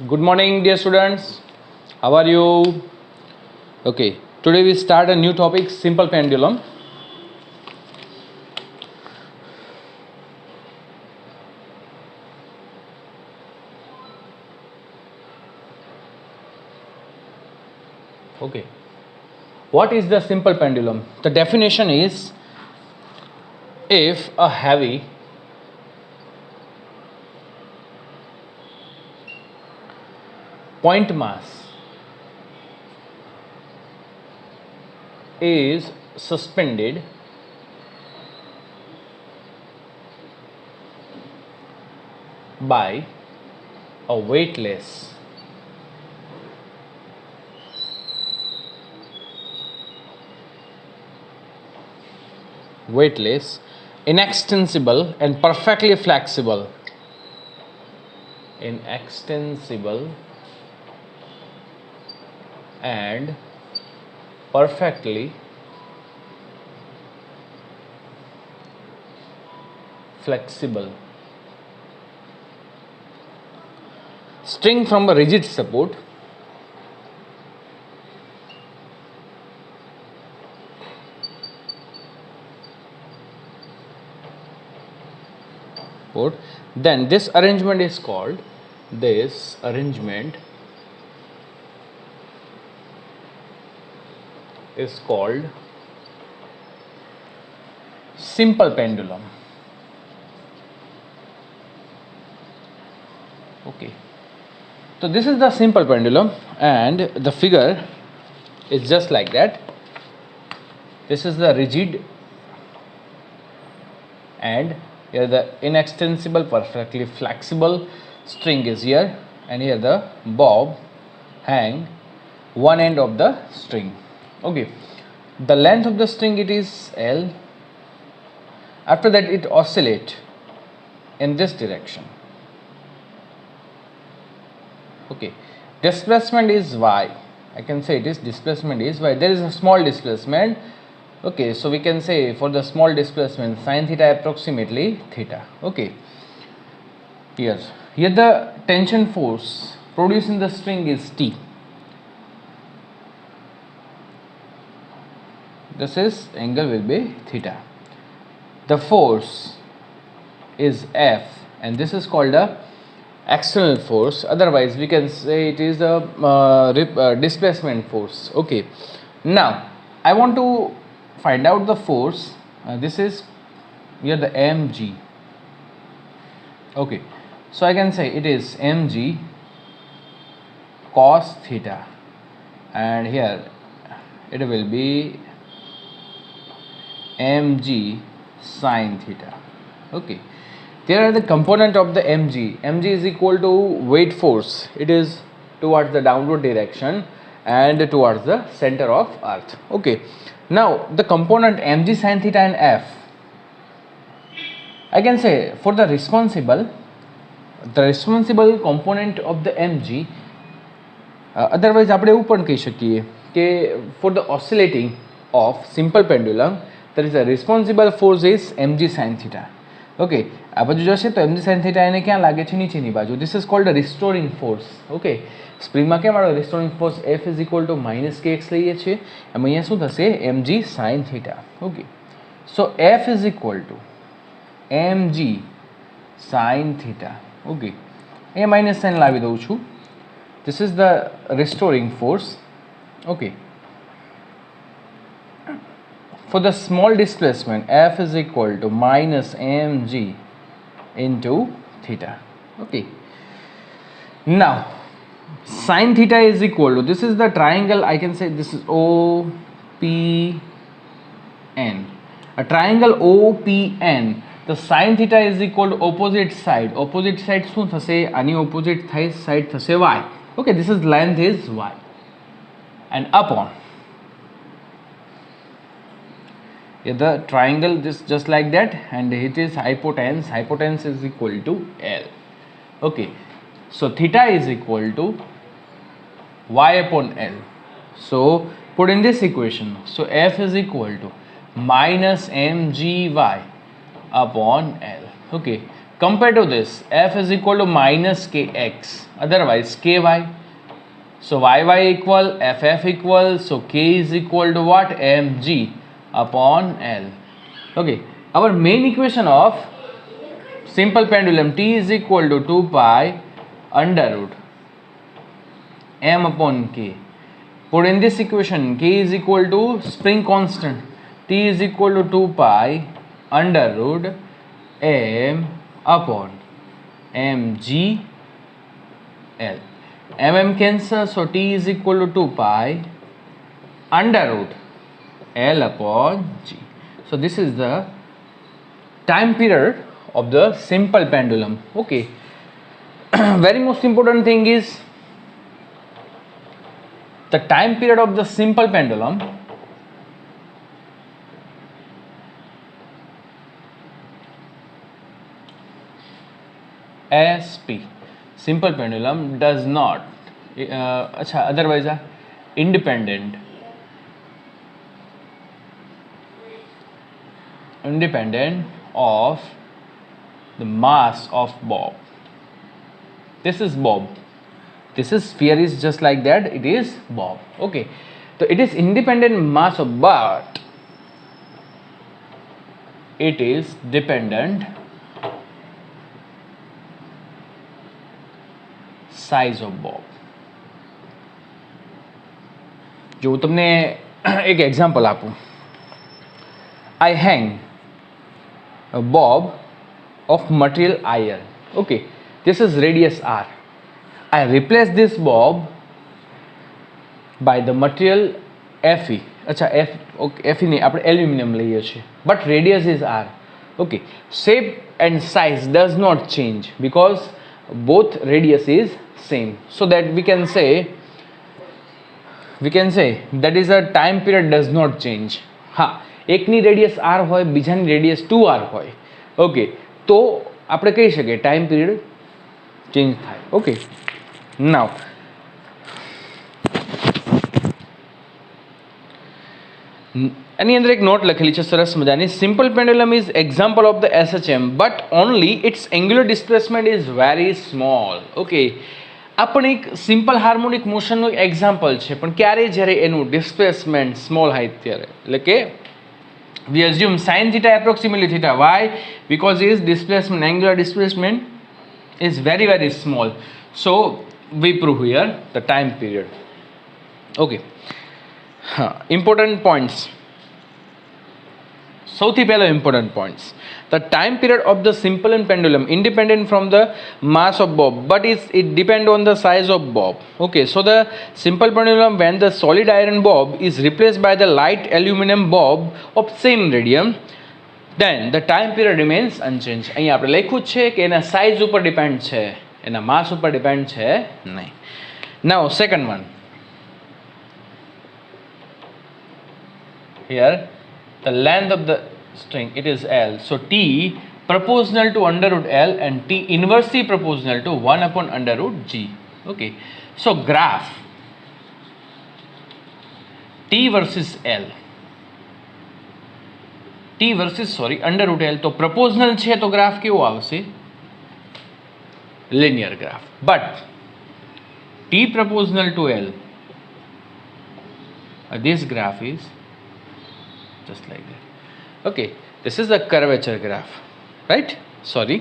Good morning, dear students. How are you? Okay, today we start a new topic, simple pendulum. Okay, what is the simple pendulum? The definition is if a heavy point mass is suspended by a weightless inextensible and perfectly flexible and perfectly flexible string from a rigid support then this arrangement is called simple pendulum. Okay, so this is the simple pendulum and the figure is just like that. This is the rigid and here the inextensible perfectly flexible string is here, and here the bob hang one end of the string. Okay, the length of the string it is L. After that it oscillate in this direction. Okay, displacement is y. I can say it is displacement is y. There is a small displacement. Okay, so we can say for the small displacement sin theta approximately theta. Okay, here the tension force produced in the string is T. This is angle will be theta. The force is F and this is called a external force, otherwise we can say it is a displacement force. Okay, now I want to find out the force. This is here the mg. Okay, so I can say it is mg cos theta and here it will be mg sin theta. Okay, there are the component of the mg. Mg is equal to weight force. It is towards the downward direction and towards the center of earth. Okay, now the component mg sin theta and f, I can say for the responsible component of the mg, otherwise આપણે એવું પણ કહી શકીએ કે for the oscillating of simple pendulum there is a responsible force is mg sin theta. Okay, આ બાજુ જશે તો mg sin theta એને ક્યાં લાગે છે? નીચેની બાજુ. This is called a restoring force. Okay, સ્પ્રિંગમાં કેમ આવે restoring force? F is equal to minus kx લઈએ છીએ. એમાં અહીંયા શું થશે? mg sin theta. Okay, so F is equal to mg sin theta. Okay, અહીંયા minus sign લાવી દઉં છું. This is the restoring force. Okay, for the small displacement F is equal to minus mg into theta. Okay, now sin theta is equal to, this is the triangle, I can say this is OPN, a triangle OPN. The sin theta is equal to opposite side શું થશે? આની opposite side થશે y. Okay, this is length is y and upon the triangle this just like that, and it is hypotenuse is equal to L. Okay, so theta is equal to y upon L. So put in this equation, so F is equal to minus mgy upon L. Okay, Compared to this, f is equal to minus kx, otherwise ky. So y equal, ff equal, so k is equal to what? mg upon L. Okay, our main equation of simple pendulum t is equal to 2 pi under root m upon k. Put in this equation, k is equal to spring constant, t is equal to 2 pi under root m upon mg L. Cancel, so t is equal to 2 pi under root L upon g. So this is the time period of the simple pendulum. Okay. Very most important thing is the time period of the simple pendulum SP, simple pendulum does not otherwise independent of the mass of bob. This is bob, this is sphere is just like that, it is bob. Okay, so it is independent mass of, but it is dependent size of bob. જો હું તમને એક example આપું, I hang a bob of material iron. Okay, this is radius r. I replace this bob by the material Fe. अच्छा Fe नहीं, આપણે aluminium લઈએ છીએ, but radius is r. Okay, shape and size does not change because both radius is same, so that we can say that is a time period does not change. हाँ, એકની radius r હોય, બીજાની radius 2r હોય. Okay, તો આપણે કહી શકીએ time period change થાય. ઓકે, નાઉ એની અંદર એક નોટ લખેલી છે સરસ મજાની, simple pendulum is example of the SHM but only it's angular displacement is very small. Okay, આ પણ એક સિમ્પલ હાર્મોનિક મોશનનું એક્ઝામ્પલ છે, પણ ક્યારે? જ્યારે એનું ડિસ્પ્લેસમેન્ટ સ્મોલ હોય ત્યારે. એટલે કે we assume sin theta approximately theta. Why? Because its displacement, angular displacement is very very small. So we prove here the time period. Okay, important points. સૌથી પહેલો important points, the time period of the simple and pendulum independent from the mass of bob, but it depend on the size of bob. Okay, so the simple pendulum, when the solid iron bob is replaced by the light aluminum bob of same radium, then the time period remains unchanged. અહીંયા આપણે લખ્યું છે કે એના size ઉપર depend છે, એના માસ ઉપર ડિપેન્ડ છે નહીં. Now second one, here the length of the string, it is L, so T proportional to under root L and T inversely proportional to 1 upon under root G. Okay, so graph T versus L, T versus under root L, तो proportional છે તો graph કેવો આવશે? linear graph. But T proportional to L, this graph is just like that. Okay, this is a curvature graph, right? Sorry,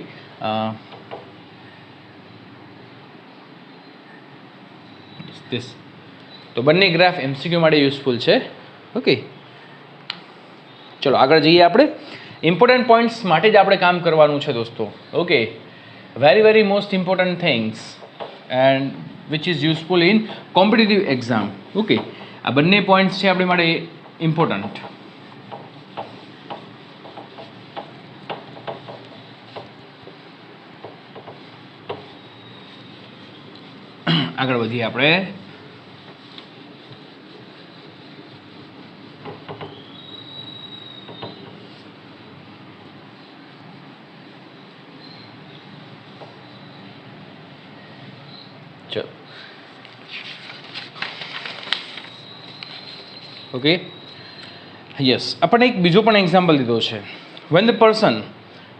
this. તો બંને graph MCQ માટે useful છે. Okay, ચલો આગળ જઈએ. આપણે ઇમ્પોર્ટન્ટ પોઈન્ટ્સ માટે જ આપણે કામ કરવાનું છે દોસ્તો. Okay, very very most important things and which is useful in competitive exam. Okay, આ બંને પોઈન્ટ્સ છે આપણી માટે ઇમ્પોર્ટન્ટ. આગળ વધીએ આપણે. ચલો, ઓકે, યસ, આપણે એક બીજો પણ એક્ઝામ્પલ લીધો છે. when the person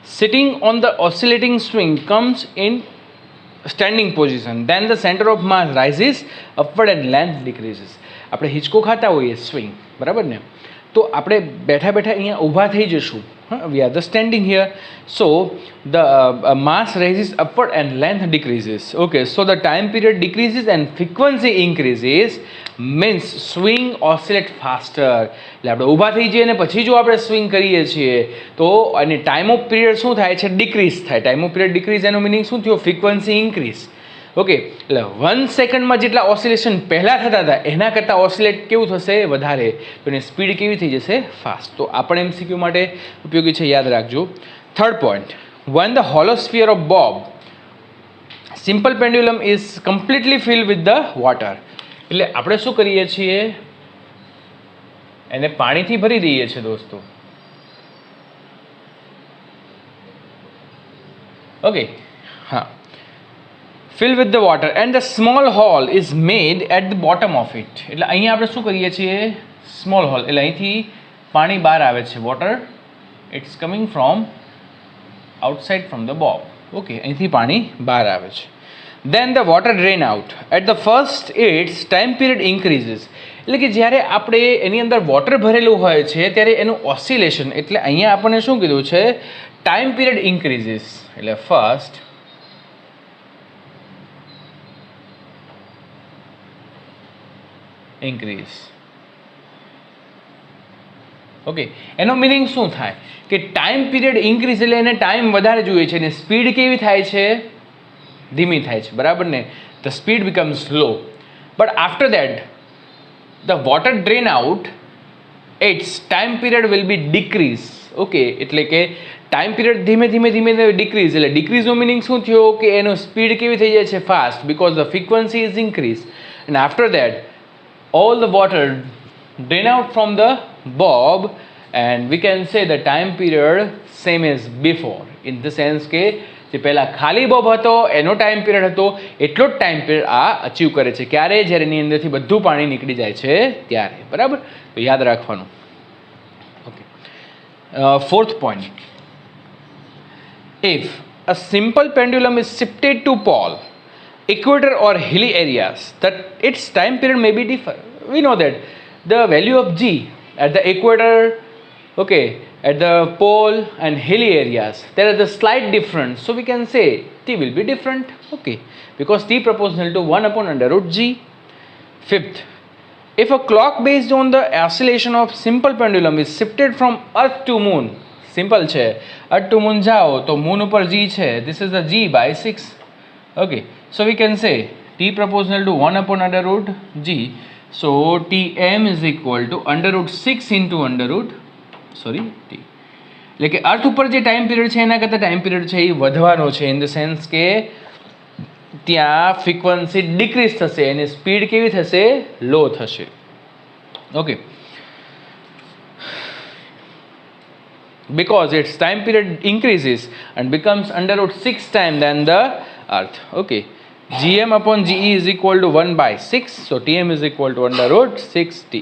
sitting on the oscillating swing comes in standing position, then the center of mass rises upward and length decreases. આપણે હિંચકો ખાતા હોઈએ સ્વિંગ, બરાબર ને? તો આપણે બેઠા બેઠા અહીંયા ઊભા થઈ જશું. We are the standing here, so the mass rises upward and length decreases. Okay, so the time period decreases and frequency increases, means swing oscillate faster. એટલે આપણે ઊભા થઈ જઈએ અને પછી જો આપણે સ્વિંગ કરીએ છીએ તો અને ટાઈમ ઓફ પીરિયડ શું થાય છે? ડિક્રીઝ થાય. ટાઈમ ઓફ પીરિયડ ડિક્રીઝ એનો મિનિંગ શું થયો? Frequency increase. ઓકે, એટલે 1 સેકન્ડમાં જેટલા ઓસિલેશન પહેલાં થતા હતા એના કરતાં ઓસિલેટ કેવું થશે? વધારે. તો એની સ્પીડ કેવી થઈ જશે? ફાસ્ટ. તો આ પણ MCQ માટે ઉપયોગી છે, યાદ રાખજો. Third point, when the hollow sphere of bob simple pendulum is completely filled with the water. એટલે આપણે શું કરીએ છીએ? એને પાણીથી ભરી દઈએ છીએ દોસ્તો. ઓકે, હા, fill with the water and the small hole is made at the bottom of it. એટલે અહીંયા આપણે શું કરીએ છીએ? સ્મોલ હોલ, એટલે અહીંથી પાણી બહાર આવે છે. Water it's coming from outside from the bob. Okay, અહીંથી પાણી બહાર આવે છે. then the water drain out. at the first its time period increases. એટલે કે જ્યારે આપણે એની અંદર વોટર ભરેલું હોય છે ત્યારે એનું ઓસિલેશન, એટલે અહીંયા આપણને શું કીધું છે? Time period increases. એટલે ફર્સ્ટ ઇન્ક્રીઝ. ઓકે, એનો મિનિંગ શું થાય? કે ટાઈમ પીરિયડ ઇન્ક્રીઝ એટલે એને ટાઈમ વધારે જોઈએ છે અને સ્પીડ કેવી થાય છે? ધીમી થાય છે, બરાબર ને? The speed becomes slow. But after that the water drain out, it's time period will be decrease. Okay, એટલે કે ટાઈમ પીરિયડ ધીમે ધીમે ધીમે ડિક્રીઝ. એટલે ડિક્રીઝનો મિનિંગ શું થયો? કે એનો સ્પીડ કેવી થઈ જાય છે? Fast, because the frequency is increase. And after that all the water drain out from the bob and we can say the time period same as before, in the sense કે જે પહેલાં ખાલી Bob હતો એનો time period હતો એટલો જ time period આ અચીવ કરે છે. ક્યારે? જ્યારે એની અંદરથી બધું પાણી નીકળી જાય છે ત્યારે, બરાબર? તો યાદ રાખવાનું. Okay, fourth point, if a simple pendulum is shifted to pole, equator or hilly areas, that its time period may be different. We know that the value of G at the equator, okay, at the pole and hilly areas, there is a slight difference. So we can say T will be different, okay, because T proportional to 1 upon under root G. Fifth, if a clock based on the oscillation of simple pendulum is shifted from earth to moon, simple છે, earth to moon જાઓ તો moon ઉપર G છે, this is the G by 6. Okay, so we can say T proportional to 1 upon under root G. So Tm is equal to under root 6 into under root T. એટલે કે અર્થ ઉપર જે time period છે એના કરતાં time period છે એ વધવાનો છે, ઇન ધ સેન્સ કે ત્યાં ફ્રીક્વન્સી ડિક્રીઝ થશે એની સ્પીડ કેવી થશે? લો થશે. Okay, because its time period increases and becomes under root 6 time than the earth. Okay, Gm upon Ge is equal to 1 by 6, so Tm is equal to under root 6 Te.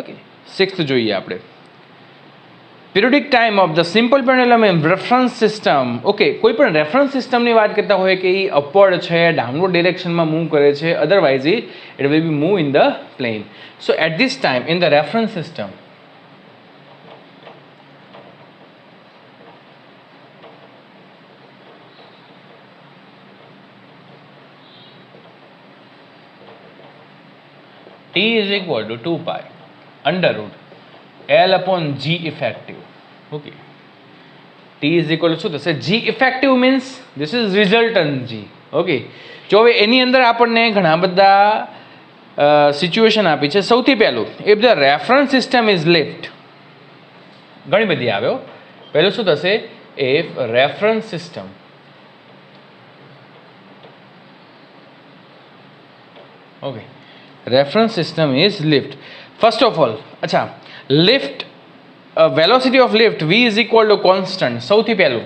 Okay, sixth જોઈએ આપણે, periodic time of the simple pendulum in reference system. Okay, કોઈ પણ reference સિસ્ટમની વાત કરતા હોય કે એ અપવર્ડ છે, ડાઉનવર્ડ ડિરેક્શનમાં મૂવ કરે છે, otherwise it will be move in the plane. So at this time in the reference system, T is equal to 2 pi under root L upon G effective. Okay, T is equal to શું થશે? G effective means this is resultant G. Okay, જો હવે એની અંદર આપણને ઘણા બધા situation આપી છે. સૌથી પહેલું, if the reference system is left, ઘણી બધી આવ્યો. પહેલું શું થશે? if reference system okay, reference system is lift. First of all, अच्छा, lift, velocity of lift v is equal to constant. સૌથી પહેલું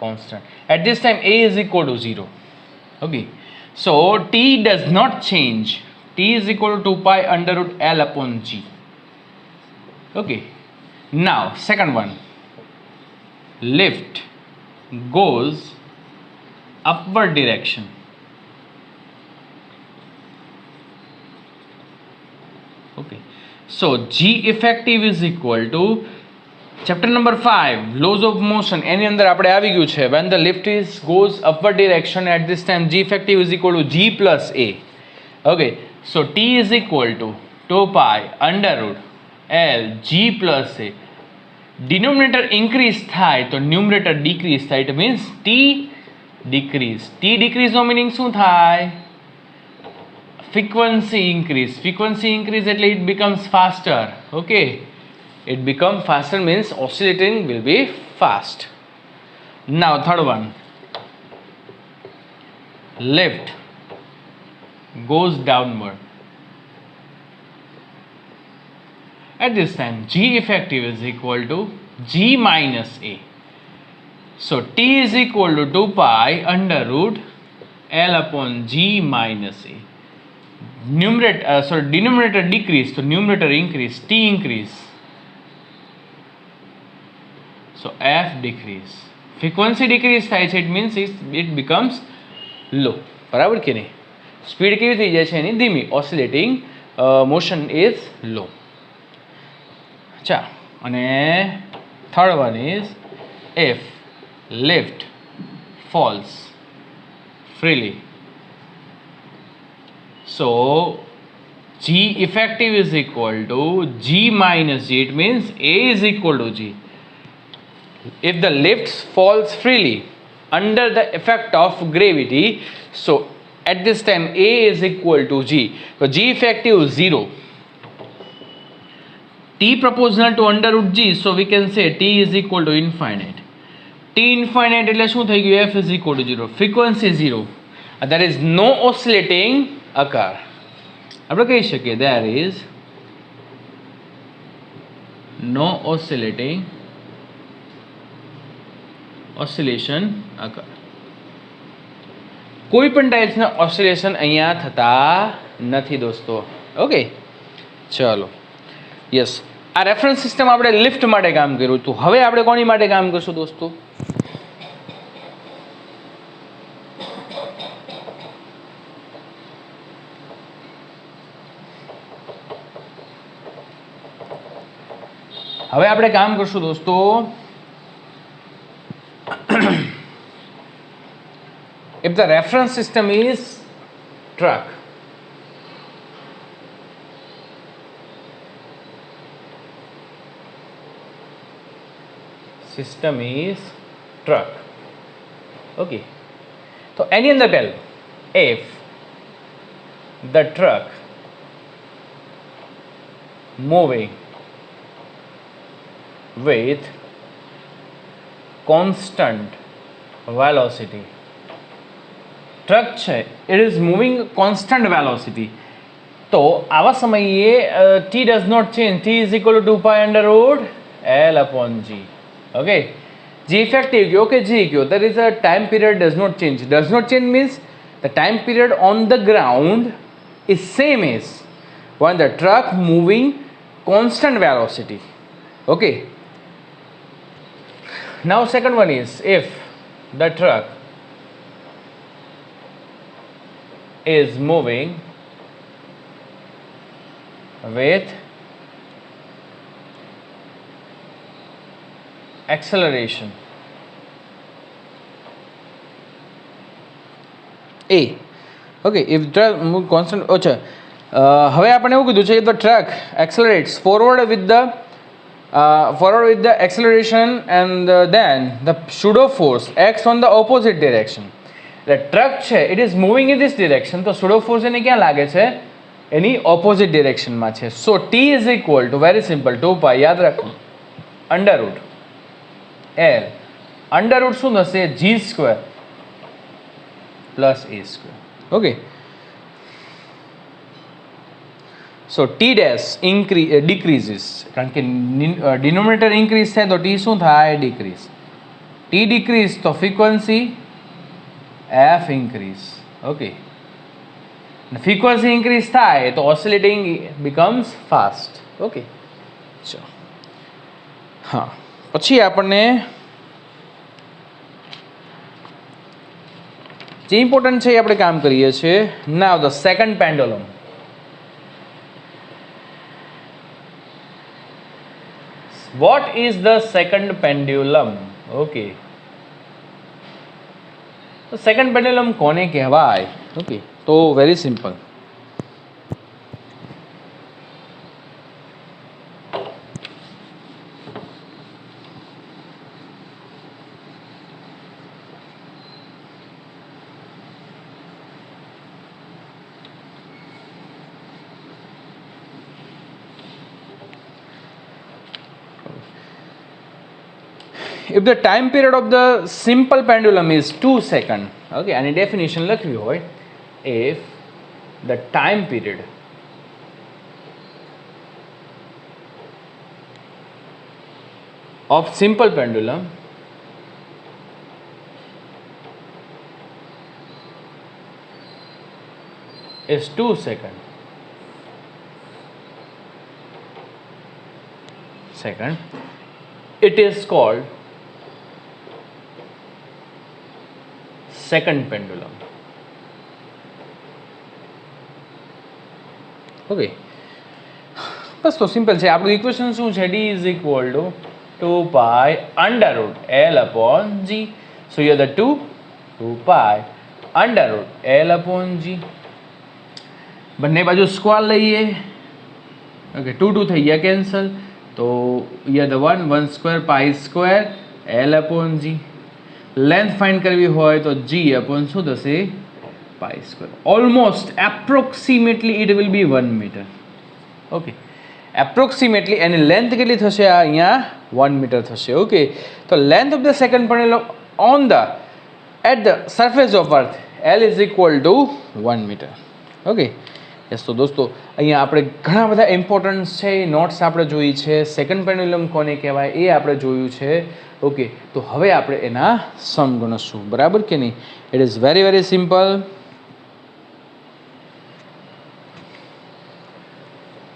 constant. At this time a is equal to 0. Okay, so T does not change. T t is equal to 2 pi under root L upon G. Okay, now second one, lift goes upward direction. Okay, so G effective is equal to chapter number 5 laws of motion એની અંદર આપણે આવી ગયું છે when the lift is goes upward direction at this time G effective is equal to G plus A. Okay, so T is equal to 2 pi under root L G plus A. Denominator increase થાય તો numerator decrease થાય, it means T decrease. T decrease no meaning શું થાય? Frequency increase. Frequency increase એટલે it becomes faster. Okay, it become faster means oscillating will be fast. Now third one, lift goes downward. At this time G effective is equal to G minus A. So T is equal to 2 pi under root L upon G minus A. Denominator decrease, so numerator increase, T increase. So F decrease. Frequency decrease થાય છે, it means it becomes low. બરાબર કે નહીં? Speed કેવી થઈ જાય છે એની? ધીમી. ઓસિલેટિંગ મોશન ઇઝ લો. અચ્છા, અને third one is if lift falls freely. So G effective is equal to G minus G. It means A is equal to G. If the lift falls freely under the effect of gravity, so at this time A is equal to G. So G effective is 0. T proportional to under root G, so we can say T is equal to infinite. T infinite એટલે શું થઈ ગયું? F is equal to 0. Frequency 0. There is no oscillating occur. આપણે કહી શકીએ there is no oscillation occur. કોઈ પણ ટાઈપ્સના oscillation અહીંયા થતા નથી દોસ્તો. ઓકે, ચલો, યસ, આ રેફરન્સ સિસ્ટમ આપણે લિફ્ટ માટે કામ કર્યું હતું. હવે આપણે કોની માટે કામ કરશું દોસ્તો? હવે આપણે કામ કરશું દોસ્તો if the reference system is truck, system is truck. Okay, તો એની અંદર પહેલું if the truck moving with constant velocity, truck છે it is moving constant velocity, તો આવા સમયે t does not change. T is equal to 2 pi under root L upon G. Okay, G effective gyo કે G gyo, there is a time period does not change. Does not change means the time period on the ground is same as when the truck moving constant velocity. Okay, now second one is if the truck is moving with acceleration A. Okay, if truck move constant, અચ્છા, હવે આપણે એવું કીધું છે if the truck accelerates forward with the acceleration and then the pseudo force acts on the opposite direction. The truck છે it is moving in this direction, તો pseudo force એને ક્યાં લાગે છે? એની opposite direction માં છે. So T is equal to very simple 2 pi, યાદ રાખો, under root L under root શું થશે? G square plus A square. Okay, so T dash decreases કારણ કે denominator increase થાય તો T શું થાય? Decrease. T decrease તો frequency F increase. Okay, frequency increase થાય તો ઓસિલેટિંગ બિકમ્સ ફાસ્ટ. ઓકે, ચલો. હા, પછી આપણને જે ઇમ્પોર્ટન્ટ છે એ આપણે કામ કરીએ છીએ. નાઉ the second pendulum. What is the second pendulum? Okay. તો સેકન્ડ પેન્ડુલમ કોને કહેવાય? ઓકે, તો very simple. If the time period of the simple pendulum is 2 seconds, okay, આની ડેફિનેશન લખવી હોય, if the time period of simple pendulum is 2 seconds, it is called second pendulum. Okay, બસ તો simple છે. આપણું equation શું છે? D is equal to 2 pi under root L upon G. So here the 2 pi under root L upon G. બંને બાજુ square લઈએ. Okay, 2 થઈ ગયા કેન્સલ. તો here the 1 square pi square L upon G. Length find કરવી હોય તો G upon શું થશે? pi square. Almost approximately it will be 1 metre. Okay, approximately એની લેન્થ કેટલી થશે? આ અહીંયા 1 મીટર થશે. ઓકે, તો length of the second pendulum on the at the surface of earth L is equal to 1 metre. Okay, yes. તો દોસ્તો અહીંયા આપણે ઘણા બધા ઇમ્પોર્ટન્સ છે, નોટ્સ આપણે જોઈ છે. સેકન્ડ પેન્ડુલમ કોને કહેવાય એ આપણે જોયું છે. ઓકે, તો હવે આપણે એના સમ ગણશું, બરાબર કે નહીં? It is very very simple.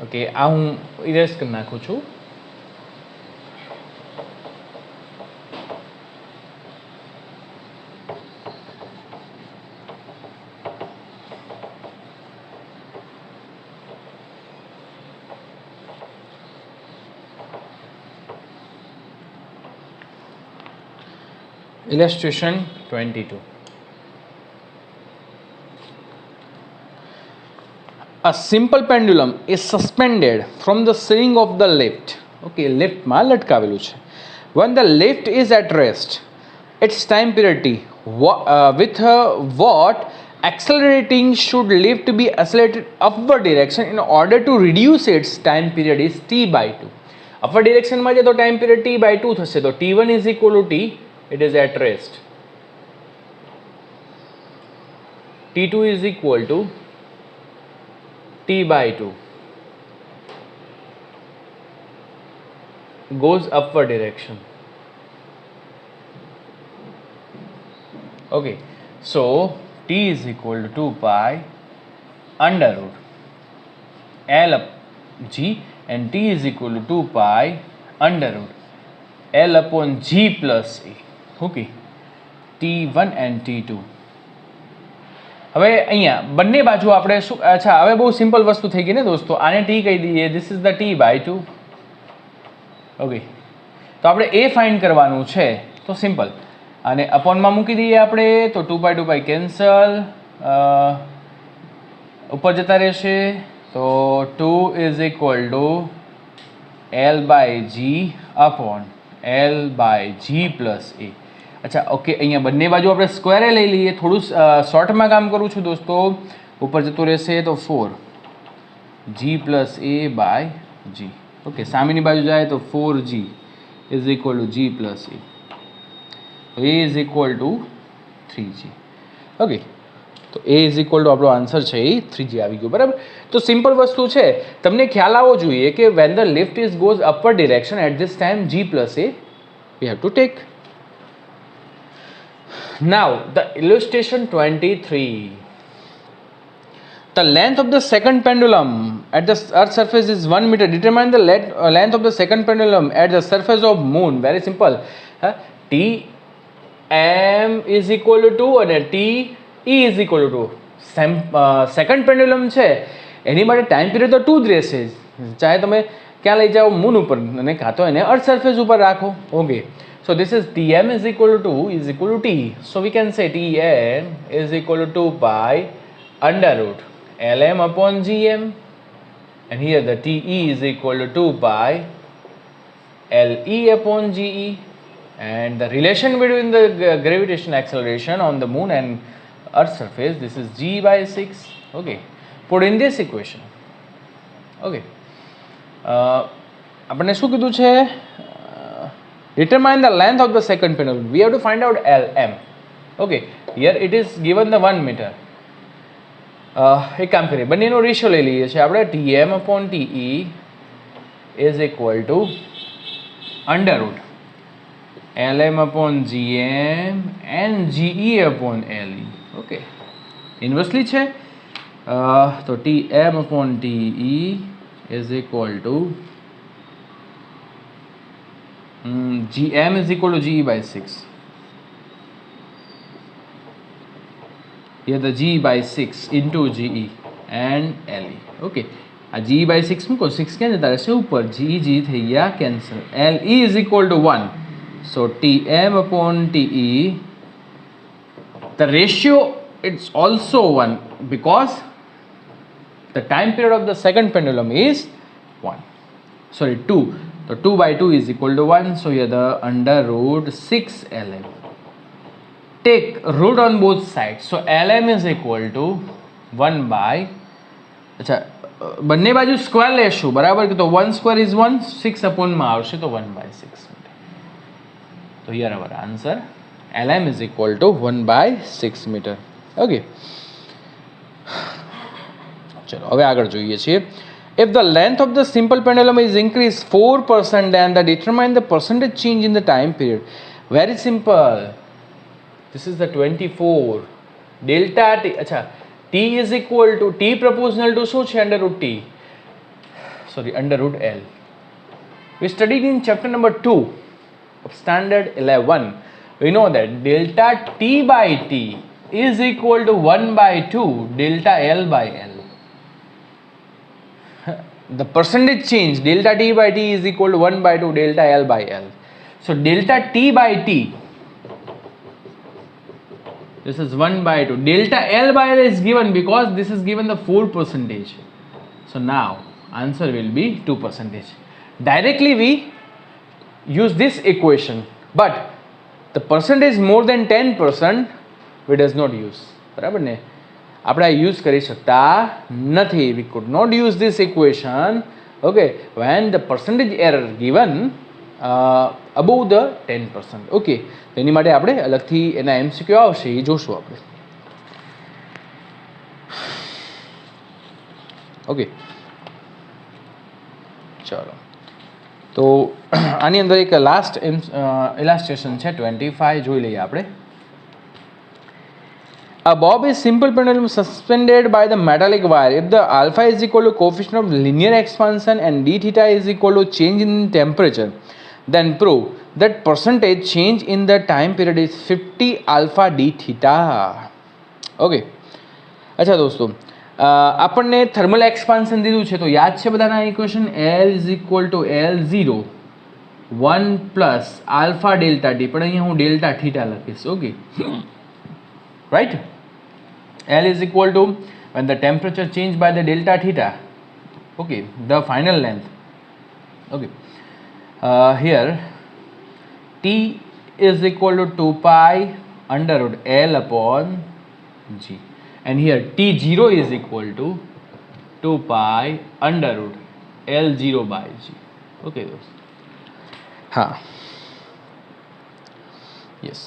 Okay, આ હું ઇરેઝ કરી નાખું છું. Illustration 22. A simple pendulum is suspended from the ceiling of the lift. Okay, lift માં લટકાવેલું છે. When the lift is at rest, its time period T. With what accelerating should lift be accelerated upward direction in order to reduce its time period is T by 2. Upward direction માં જે તો time period T by 2 થશે. તો T1 is equal to T. It is at rest. T2 is equal to T by 2. Goes upward direction. Okay, so T is equal to 2 pi under root L up G, and T is equal to 2 pi under root L upon G plus A. Okay, T1 and T2. હવે અહીંયા બંને બાજુ આપણે શું, અચ્છા હવે બહુ simple વસ્તુ થઈ ગઈ ને દોસ્તો. આને T કહી દઈએ. This is the T by 2. Okay, તો આપણે એ ફાઇન્ડ કરવાનું છે. તો સિમ્પલ આને અપોનમાં મૂકી દઈએ આપણે. તો 2 pi કેન્સલ, ઉપર જતા રહેશે. તો 2 is equal to L by G upon L by G plus A. અચ્છા, ઓકે, અહીંયા બંને બાજુ આપણે સ્ક્વેરે લઈ લઈએ. થોડું શોર્ટમાં કામ કરું છું દોસ્તો. ઉપર જતું રહેશે તો 4G plus A by G. Okay, સામેની બાજુ જાય તો 4G is equal to G plus A. A is equal to 3G. Okay, તો A is equal to આપણો આન્સર છે એ 3G આવી ગયો, બરાબર. તો સિમ્પલ વસ્તુ છે, તમને ખ્યાલ આવવો જોઈએ કે when the lift is goes upward direction at this time G plus A we have to take. Now the illustration 23. The length of the second pendulum at the earth surface is 1 meter. Determine the length of the second pendulum at the surface of moon. Very simple. T m is equal to 2 અને T E is equal to 2. Second pendulum છે એની માટે time period તો 2 જ રહેશે, ચાહે તમે ક્યાં લઈ જાઓ મૂન ઉપર અને કાં તો એને અર્થ સરફેસ ઉપર રાખો. Okay, so this is Tm is equal to T. So we can say Tm is equal to 2 by under root Lm upon Gm, and here the Te is equal to 2 by Le upon Ge, and the relation between the gravitational acceleration on the moon and earth surface, this is G by 6. Okay, put in this equation. Okay, આપણને શું કીધું છે? Determine the length of the second pendulum. We have to find out Lm. Okay, here it is given the 1 meter. એક કામ કરીએ, બંનેનો ratio લઈ લઈએ છીએ આપણે. Tm upon Te is equal to under root Lm upon Gm and Ge upon Le. Okay, ઇન્વર્સલી છે તો Tm upon Te is equal to Gm is equal to Ge by 6. Here the G by 6 into Ge and Le. Okay, આ G by 6 મૂકો, 6 ક્યાં જતા રહેશે? ઉપર. G થઈ ગયા cancel. Le is equal to 1. So Tm upon Te, the ratio it's also 1 because the time period of the second pendulum is 1. Sorry, 2. So 2 by 2 is equal to 1. So here the under root 6 Lm. Take root on both sides. So Lm is equal to 1 by, अच्छा બંને બાજુ square લેશું બરાબર, કે તો 1 square is 1, 6 upon માં આવશે તો 1 by 6. So here our answer, Lm is equal to 1 by 6 meter. Okay, ચલો હવે આગળ જોઈએ છીએ. If the length of the simple pendulum is increased 4%, then determine the percentage change in the time period. Very simple. This is the 24 delta T. अच्छा, T is equal to T proportional to શું છે? under root T, sorry, under root L. We studied in chapter number 2 of standard 11. We know that delta T by T is equal to 1 by 2 delta L by L. The percentage change delta T by T is equal to 1 by 2 delta L by L. So delta T by T, this is 1 by 2. Delta L by L is given because this is given the 4%. So now answer will be 2%. Directly we use this equation, but the percentage more than 10% we does not use. બરાબર ને? આપણે use કરી શકતા નથી. We could not use this equation, okay, when the percentage error given above the 10%. Okay, તો એની માટે આપણે અલગથી એના MCQ આવશે, એ જોશું આપણે. ઓકે, ચલો તો આની અંદર એક લાસ્ટ ઇલાસ્ટ્રેશન છે 25, જોઈ લઈએ આપણે. A bob is simple pendulum suspended by the metallic wire. If the alpha is equal to coefficient of linear expansion and d theta is equal to change in temperature, then prove that percentage change in the time period is 50 alpha d theta. Okay, अच्छा दोस्तों, આપણને thermal expansion દીધું છે તો યાદ છે બધાના equation? L is equal to L0 1 plus alpha delta t, પણ અહીંયા હું delta theta લખીશ. Okay, right? L is equal to when the temperature changed by the delta theta, okay, the final length. Okay, here T is equal to 2 pi under root L upon G, and here T0 is equal to 2 pi under root L0 by G. Okay, हाँ, yes.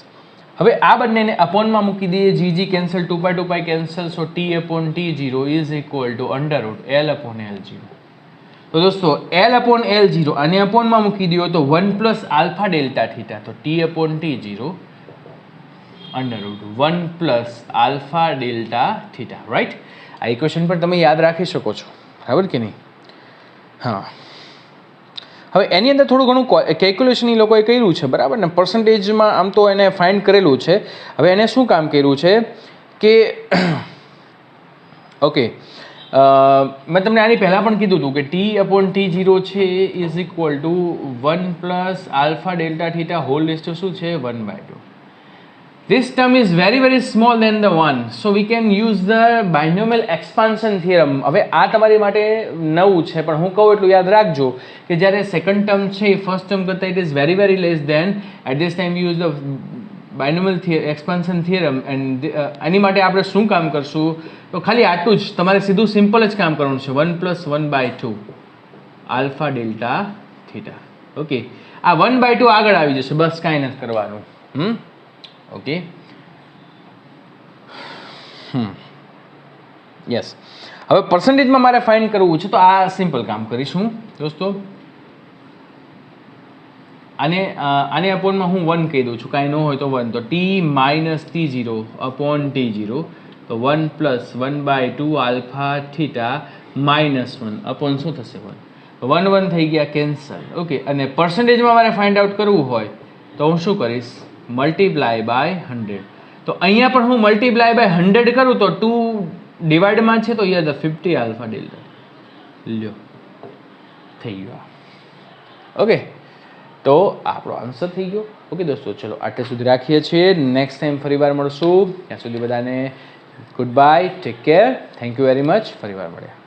હવે આ બંનેને અપોનમાં મૂકી દઈએ. G cancel, 2 pi cancel. So T upon T0 is equal to under root L upon L0. તો દોસ્તો L upon L0 આને અપોનમાં મૂકી દો તો 1 plus alpha delta theta, તો T upon T0 under root 1 plus alpha delta theta, right? આ equation પણ તમે યાદ રાખી શકો છો, બરાબર કે નહીં? હા, હવે એની અંદર થોડું ઘણું કેલ્ક્યુલેશન એ લોકોએ કર્યું છે, બરાબર ને? પર્સન્ટેજમાં આમ તો એને ફાઇન્ડ કરેલું છે. હવે એને શું કામ કર્યું છે કે ઓકે, મેં તમને આની પહેલાં પણ કીધું હતું કે T/T0 છે is equal to 1 plus alpha delta theta whole raise to શું છે 1/2. This term is very very small than the 1, so we can use the binomial expansion theorem. હવે આ તમારી માટે નવું છે, પણ હું કહું એટલું યાદ રાખજો કે જ્યારે સેકન્ડ ટર્મ છે એ ફર્સ્ટ ટર્મ કરતાં it is very very less than, at this time use the binomial expansion theorem. And એની માટે આપણે શું કામ કરશું તો ખાલી આટલું જ તમારે સીધું સિમ્પલ જ કામ કરવાનું છે, 1 + 1/2 આલ્ફા ડેલ્ટા થીટા. ઓકે, આ 1/2 આગળ આવી જશે, બસ કાંઈ નથી કરવાનું. Okay, yes. હવે પર્સન્ટેજમાં મારે ફાઇન્ડ કરવું છે તો આ સિમ્પલ કામ કરીશું દોસ્તો. આને અપોનમાં હું 1 કહી દઉં છું, કાંઈ ન હોય તો 1, તો T-T0/T0, તો 1 + 1/2 આલ્ફા થીટા -1 અપોન શું થશે 1 1 થઈ ગયા કેન્સલ. ઓકે, અને પર્સન્ટેજમાં મારે ફાઇન્ડ આઉટ કરવું હોય તો હું શું કરીશ, મલ્ટીપ્લાય બાય 100. તો અહીંયા પણ હું મલ્ટીપ્લાય બાય 100 કરું તો 2 ડિવાઇડમાં છે તો અહીંયા 50 આલ્ફા ડેલ્ટા લ્યો થઈ ગયો. ઓકે, તો આપણો આન્સર થઈ ગયો. ઓકે દોસ્તો, ચલો આટલે સુધી રાખીએ છીએ. નેક્સ્ટ ટાઈમ ફરીવાર મળશું. ત્યાં સુધી બધાને good bye, take care, thank you very much. ફરીવાર મળ્યા.